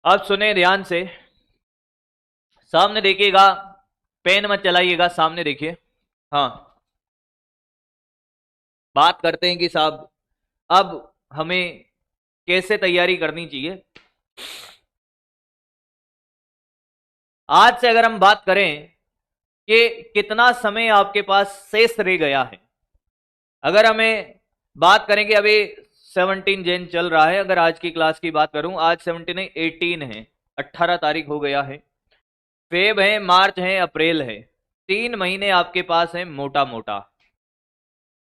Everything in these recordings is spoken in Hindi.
अब सुने ध्यान से, सामने देखिएगा, पेन मत चलाइएगा, सामने देखिए। हाँ, बात करते हैं कि साहब अब हमें कैसे तैयारी करनी चाहिए। आज से अगर हम बात करें कि कितना समय आपके पास शेष रह गया है, अगर हमें बात करें कि अभी 17 जैन चल रहा है, अगर आज की क्लास की बात करूं, आज 17 नहीं 18 है, 18 तारीख हो गया है, फेब है, मार्च है, अप्रैल है, 3 महीने आपके पास है मोटा मोटा।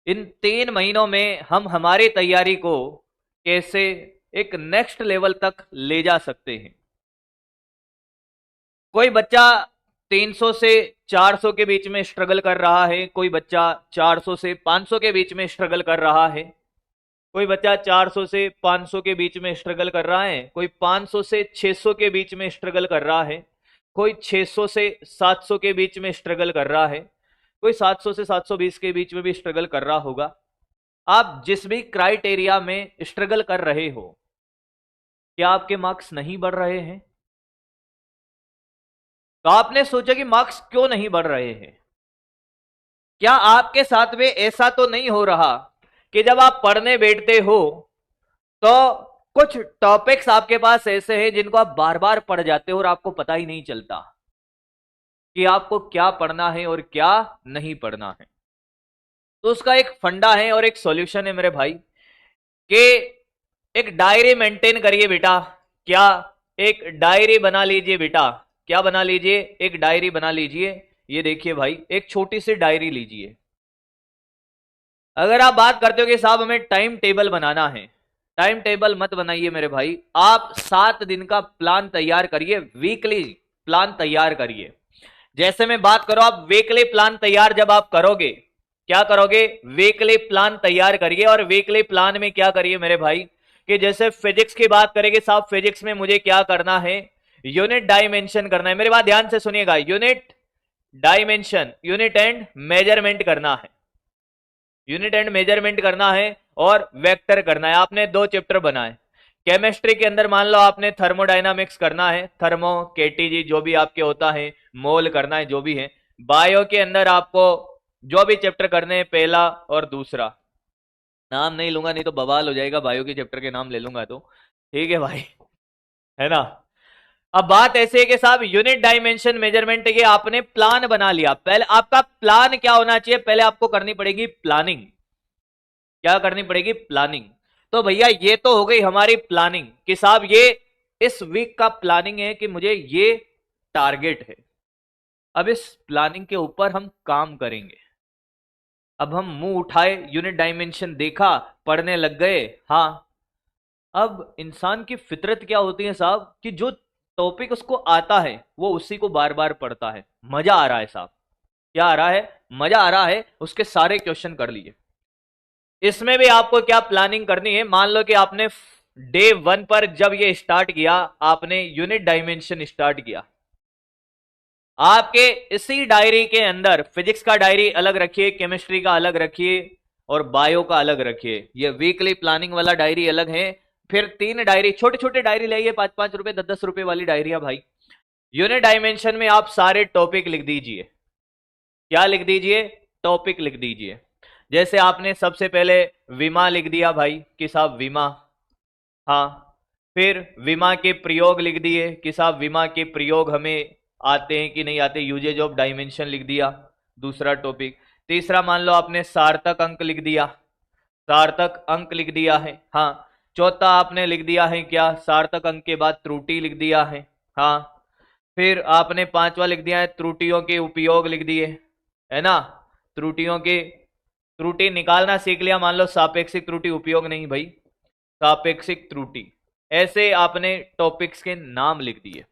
इन 3 महीनों में हम हमारी तैयारी को कैसे एक नेक्स्ट लेवल तक ले जा सकते हैं। कोई बच्चा 300 से 400 के बीच में स्ट्रगल कर रहा है, कोई बच्चा 400 से 500 के बीच में स्ट्रगल कर रहा है, कोई बच्चा 400 से 500 के बीच में स्ट्रगल कर रहा है, कोई 500 से 600 के बीच में स्ट्रगल कर रहा है, कोई 600 से 700 के बीच में स्ट्रगल कर रहा है, कोई 700 से 720 के बीच में भी स्ट्रगल कर रहा होगा। आप जिस भी क्राइटेरिया में स्ट्रगल कर रहे हो, क्या आपके मार्क्स नहीं बढ़ रहे हैं? तो आपने सोचा कि मार्क्स क्यों नहीं बढ़ रहे हैं? क्या आपके साथ में ऐसा तो नहीं हो रहा कि जब आप पढ़ने बैठते हो तो कुछ टॉपिक्स आपके पास ऐसे हैं जिनको आप बार बार पढ़ जाते हो और आपको पता ही नहीं चलता कि आपको क्या पढ़ना है और क्या नहीं पढ़ना है? तो उसका एक फंडा है और एक सॉल्यूशन है मेरे भाई, कि एक डायरी मेंटेन करिए बेटा। क्या? एक डायरी बना लीजिए बेटा। क्या बना लीजिए? एक डायरी बना लीजिए। ये देखिए भाई, एक छोटी सी डायरी लीजिए। अगर आप बात करते हो कि साहब हमें टाइम टेबल बनाना है, टाइम टेबल मत बनाइए मेरे भाई, आप 7 दिन का प्लान तैयार करिए, वीकली प्लान तैयार करिए। जैसे मैं बात करूं, आप वीकली प्लान तैयार जब आप करोगे, क्या करोगे? वीकली प्लान तैयार करिए। और वीकली प्लान में क्या करिए मेरे भाई, कि जैसे फिजिक्स की बात करेंगे, साहब फिजिक्स में मुझे क्या करना है? यूनिट डायमेंशन करना है। मेरी बात ध्यान से सुनिएगा, unit dimension, unit and measurement करना है, यूनिट एंड मेजरमेंट करना है और वेक्टर करना है। आपने 2 चैप्टर बनाए। केमिस्ट्री के अंदर मान लो आपने थर्मोडायनामिक्स करना है, थर्मो केटीजी जो भी आपके होता है, मोल करना है, जो भी है। बायो के अंदर आपको जो भी चैप्टर करने हैं, पहला और दूसरा, नाम नहीं लूंगा नहीं तो बवाल हो जाएगा, बायो के चैप्टर के नाम ले लूंगा तो, ठीक है भाई, है ना? अब बात ऐसे है कि साहब यूनिट डायमेंशन मेजरमेंट, ये आपने प्लान बना लिया। पहले आपका प्लान क्या होना चाहिए? पहले आपको करनी पड़ेगी प्लानिंग। क्या करनी पड़ेगी? प्लानिंग। तो भैया ये तो हो गई हमारी प्लानिंग कि साहब ये इस वीक का प्लानिंग है कि मुझे ये टारगेट है। अब इस प्लानिंग के ऊपर हम काम करेंगे। अब हम मुंह उठाए, यूनिट डायमेंशन देखा, पढ़ने लग गए। हाँ, अब इंसान की फितरत क्या होती है साहब, कि जो टॉपिक उसको आता है वो उसी को बार बार पढ़ता है। मजा आ रहा है साहब, क्या आ रहा है? मजा आ रहा है, उसके सारे क्वेश्चन कर लिए। इसमें भी आपको क्या प्लानिंग करनी है? मान लो कि आपने डे 1 पर जब ये स्टार्ट किया, आपने यूनिट डायमेंशन स्टार्ट किया, आपके इसी डायरी के अंदर फिजिक्स का डायरी अलग रखिए, केमिस्ट्री का अलग रखिए और बायो का अलग रखिए। ये वीकली प्लानिंग वाला डायरी अलग है। फिर 3 डायरी, छोटे छोटे डायरी लाइए, 5-5 रुपए 10-10 रुपए वाली डायरिया भाई। यूनिट डायमेंशन में आप सारे टॉपिक लिख दीजिए। क्या लिख दीजिए? टॉपिक लिख दीजिए। जैसे आपने सबसे पहले विमा लिख दिया भाई कि साहब विमा, हाँ। फिर विमा के प्रयोग लिख दिए कि साहब विमा के प्रयोग हमें आते हैं कि नहीं आते, यूजेज ऑफ डायमेंशन लिख दिया, दूसरा टॉपिक। तीसरा मान लो आपने सार्थक अंक लिख दिया, सार्थक अंक लिख दिया है, हाँ। चौथा आपने लिख दिया है क्या? सार्थक अंक के बाद त्रुटि लिख दिया है, हाँ। फिर आपने 5वां लिख दिया है त्रुटियों के उपयोग लिख दिए, है ना? त्रुटियों के, त्रुटि निकालना सीख लिया, मान लो सापेक्षिक त्रुटि उपयोग नहीं भाई, सापेक्षिक त्रुटि। ऐसे आपने टॉपिक्स के नाम लिख दिए।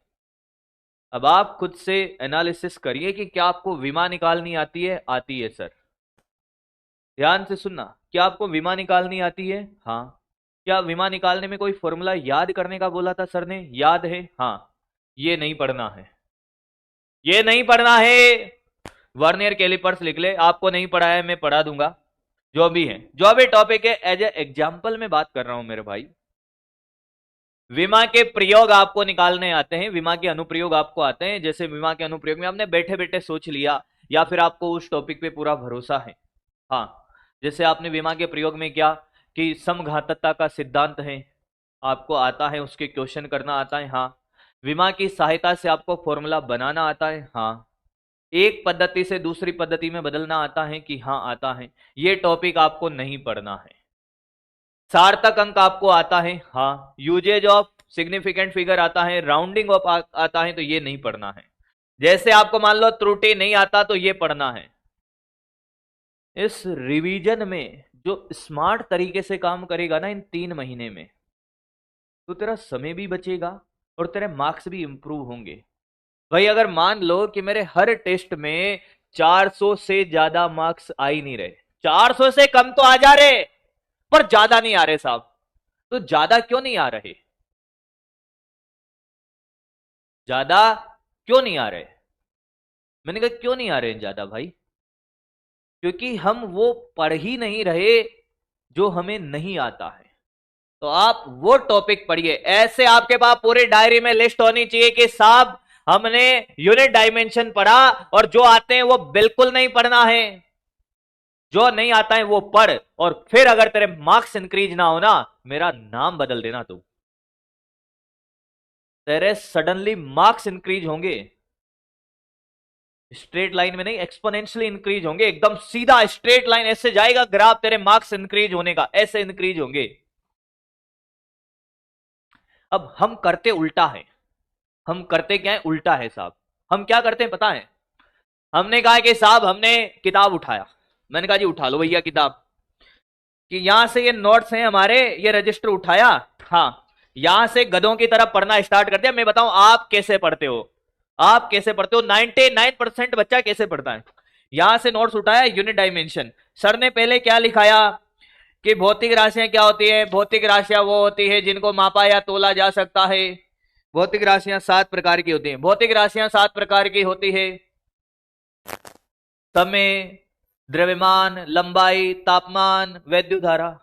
अब आप खुद से एनालिसिस करिए कि क्या आपको विमा निकालनी आती है? आती है सर, ध्यान से सुनना। क्या आपको विमा निकालनी आती है? हाँ। क्या विमा निकालने में कोई फॉर्मूला याद करने का बोला था सर ने? याद है, हाँ। ये नहीं पढ़ना है, ये नहीं पढ़ना है। वर्नियर कैलिपर्स लिख ले, आपको नहीं पढ़ा है, मैं पढ़ा दूंगा। जो भी है, जो भी टॉपिक है, एज ए एग्जाम्पल में बात कर रहा हूं मेरे भाई। विमा के प्रयोग आपको निकालने आते हैं, विमा के अनुप्रयोग आपको आते हैं। जैसे विमा के अनुप्रयोग में आपने बैठे बैठे सोच लिया या फिर आपको उस टॉपिक पे पूरा भरोसा है। हाँ, जैसे आपने विमा के प्रयोग में क्या कि समघातकता का सिद्धांत है, आपको आता है, उसके क्वेश्चन करना आता है। हाँ, विमा की सहायता से आपको फॉर्मूला बनाना आता है। हाँ, एक पद्धति से दूसरी पद्धति में बदलना आता है कि हाँ आता है। ये टॉपिक आपको नहीं पढ़ना है। सार्थक अंक आपको आता है। हाँ, यूजेज ऑफ सिग्निफिकेंट फिगर आता है, राउंडिंग ऑफ आता है, तो ये नहीं पढ़ना है। जैसे आपको मान लो त्रुटि नहीं आता तो ये पढ़ना है। इस रिवीजन में जो स्मार्ट तरीके से काम करेगा ना इन 3 महीने में, तो तेरा समय भी बचेगा और तेरे मार्क्स भी इंप्रूव होंगे। भाई अगर मान लो कि मेरे हर टेस्ट में 400 से ज्यादा मार्क्स आ ही नहीं रहे, 400 से कम तो आ जा रहे पर ज्यादा नहीं आ रहे साहब, तो ज्यादा क्यों नहीं आ रहे? ज्यादा क्यों नहीं आ रहे? मैंने कहा क्यों नहीं आ रहे हैं ज्यादा भाई? क्योंकि हम वो पढ़ ही नहीं रहे जो हमें नहीं आता है। तो आप वो टॉपिक पढ़िए। ऐसे आपके पास पूरी डायरी में लिस्ट होनी चाहिए कि साहब हमने यूनिट डायमेंशन पढ़ा और जो आते हैं वो बिल्कुल नहीं पढ़ना है, जो नहीं आता है वो पढ़। और फिर अगर तेरे मार्क्स इंक्रीज ना हो ना, मेरा नाम बदल देना तू, तेरे सडनली मार्क्स इंक्रीज होंगे। स्ट्रेट लाइन में नहीं, एक्सपोनेंशियली इंक्रीज होंगे, एकदम सीधा स्ट्रेट लाइन ऐसे जाएगा ग्राफ, तेरे मार्क्स इंक्रीज होने का ऐसे इंक्रीज होंगे। अब हम करते उल्टा है। हम करते क्या है? उल्टा है साहब। हम क्या करते हैं पता है? हमने कहा कि साहब हमने किताब उठाया, मैंने कहा जी उठा लो भैया किताब, कि यहां से ये नोट्स हैं हमारे, ये रजिस्टर उठाया, हाँ, यहां से गधों की तरफ पढ़ना स्टार्ट कर दिया। मैं बताऊं आप कैसे पढ़ते हो, आप कैसे पढ़ते हो? 99% बच्चा कैसे पढ़ता है? यहां से नोट्स उठाया, यूनिट डायमेंशन, सर ने पहले क्या लिखाया कि भौतिक राशियां क्या होती है? भौतिक राशियां वो होती है जिनको मापा या तोला जा सकता है। भौतिक राशियां 7 प्रकार की होती हैं। भौतिक राशियां 7 प्रकार की होती है, समय, द्रव्यमान, लंबाई, तापमान, वैद्युत धारा।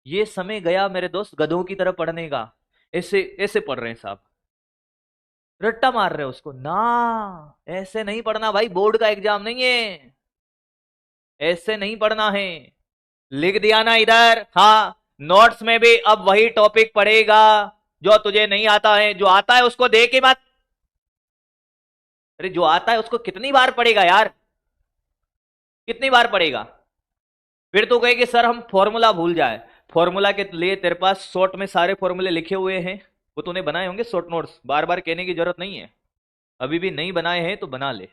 ये समय गया मेरे दोस्त गधों की तरह पढ़ने का, ऐसे ऐसे पढ़ रहे हैं साहब, रट्टा मार रहे हो उसको ना। ऐसे नहीं पढ़ना भाई, बोर्ड का एग्जाम नहीं है, ऐसे नहीं पढ़ना है। लिख दिया ना इधर, हाँ, नोट्स में भी अब वही टॉपिक पढ़ेगा जो तुझे नहीं आता है। जो आता है उसको दे के मत, अरे जो आता है उसको कितनी बार पढ़ेगा यार, कितनी बार पढ़ेगा? फिर तो कहे कि सर हम फॉर्मूला भूल जाए। फॉर्मूला के लिए तेरे पास शॉर्ट में सारे फॉर्मूले लिखे हुए हैं, वो तूने बनाए होंगे शॉर्ट नोट्स, बार बार कहने की जरूरत नहीं है। अभी भी नहीं बनाए हैं तो बना ले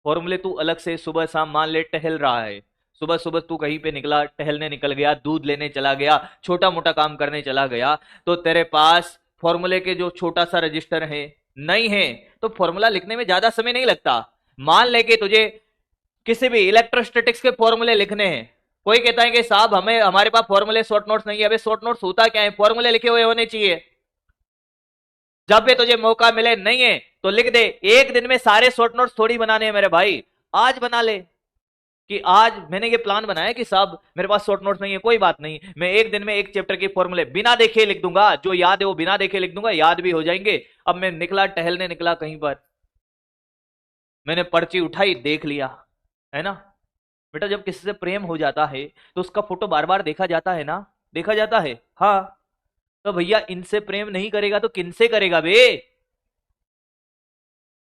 फॉर्मूले। तू अलग से सुबह शाम मान ले टहल रहा है, सुबह सुबह तू कहीं पे निकला, टहलने निकल गया, दूध लेने चला गया, छोटा मोटा काम करने चला गया, तो तेरे पास फॉर्मूले के जो छोटा सा रजिस्टर है नहीं है, तो फॉर्मूला लिखने में ज्यादा समय नहीं लगता। मान ले कि तुझे किसी भी इलेक्ट्रोस्टैटिक्स के फॉर्मूले लिखने हैं, कोई कहता है कि साहब हमें हमारे पास फॉर्मूले शॉर्ट नोट्स नहीं है। अबे शॉर्ट नोट्स होता क्या है? फॉर्मूले लिखे हुए होने चाहिए। जब भी तुझे मौका मिले, नहीं है तो लिख दे। एक दिन में सारे शॉर्ट नोट्स थोड़ी बनाने हैं मेरे भाई, आज बना ले कि आज मैंने ये प्लान बनाया कि साहब मेरे पास शॉर्ट नोट्स नहीं है, कोई बात नहीं, मैं एक दिन में एक चैप्टर के फॉर्मूले बिना देखे लिख दूंगा, जो याद है वो बिना देखे लिख दूंगा, याद भी हो जाएंगे। अब मैं निकला टहलने, निकला कहीं पर, मैंने पर्ची उठाई, देख लिया, है ना? बेटा जब किसी से प्रेम हो जाता है तो उसका फोटो बार बार देखा जाता है ना, देखा जाता है। हाँ, तो भैया इनसे प्रेम नहीं करेगा तो किनसे करेगा बे?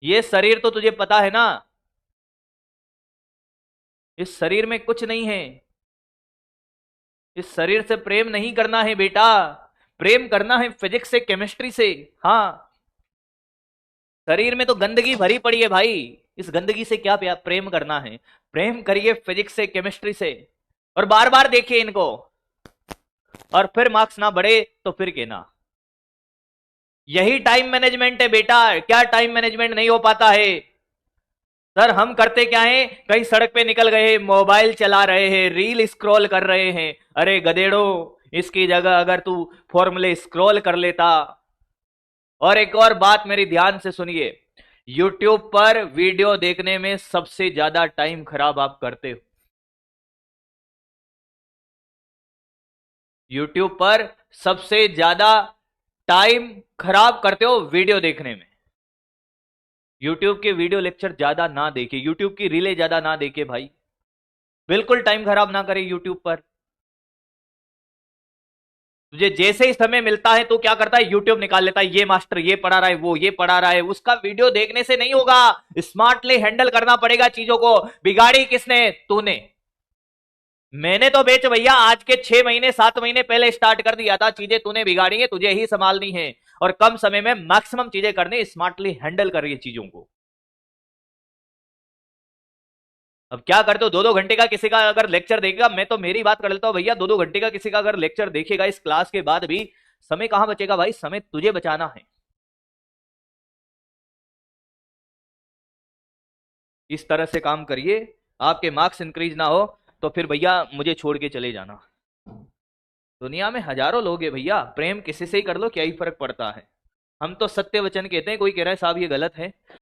ये शरीर तो तुझे पता है ना, इस शरीर में कुछ नहीं है, इस शरीर से प्रेम नहीं करना है बेटा, प्रेम करना है फिजिक्स से, केमिस्ट्री से। हाँ, शरीर में तो गंदगी भरी पड़ी है भाई, इस गंदगी से क्या प्रेम करना है? प्रेम करिए फिजिक्स से, केमिस्ट्री से, और बार बार देखिए इनको, और फिर मार्क्स ना बढ़े तो फिर कहना। यही टाइम मैनेजमेंट है बेटा। क्या टाइम मैनेजमेंट नहीं हो पाता है? सर हम करते क्या है, कहीं सड़क पे निकल गए, मोबाइल चला रहे हैं, रील स्क्रॉल कर रहे हैं। अरे गधेड़ो, इसकी जगह अगर तू फॉर्मूले स्क्रॉल कर लेता। और एक और बात मेरी ध्यान से सुनिए, यूट्यूब पर वीडियो देखने में सबसे ज्यादा टाइम खराब आप करते हो। यूट्यूब पर सबसे ज्यादा टाइम खराब करते हो वीडियो देखने में। यूट्यूब के वीडियो लेक्चर ज्यादा ना देखे, यूट्यूब की रीलें ज्यादा ना देखे भाई, बिल्कुल टाइम खराब ना करे यूट्यूब पर। तुझे जैसे ही समय मिलता है तो क्या करता है, यूट्यूब निकाल लेता है, ये मास्टर ये पढ़ा रहा है, वो ये पढ़ा रहा है। उसका वीडियो देखने से नहीं होगा, स्मार्टली हैंडल करना पड़ेगा चीजों को। बिगाड़ी किसने? तूने। मैंने तो बेच भैया आज के 6 महीने 7 महीने पहले स्टार्ट कर दिया था। चीजें तूने बिगाड़ी है, तुझे ही संभालनी है और कम समय में मैक्सिमम चीजें करनी, स्मार्टली हैंडल कर रही चीजों को। अब क्या करते हो, 2-2 घंटे का किसी का अगर लेक्चर देखेगा, मैं तो मेरी बात कर लेता हूं भैया, 2-2 घंटे का किसी का अगर लेक्चर देखेगा इस क्लास के बाद भी, समय कहां बचेगा भाई? समय तुझे बचाना है। इस तरह से काम करिए, आपके मार्क्स इंक्रीज ना हो तो फिर भैया मुझे छोड़ के चले जाना। दुनिया में हजारों लोग हैं भैया, प्रेम किसी से ही कर लो, क्या ही फर्क पड़ता है। हम तो सत्य वचन कहते हैं, कोई कह रहा है साहब ये गलत है,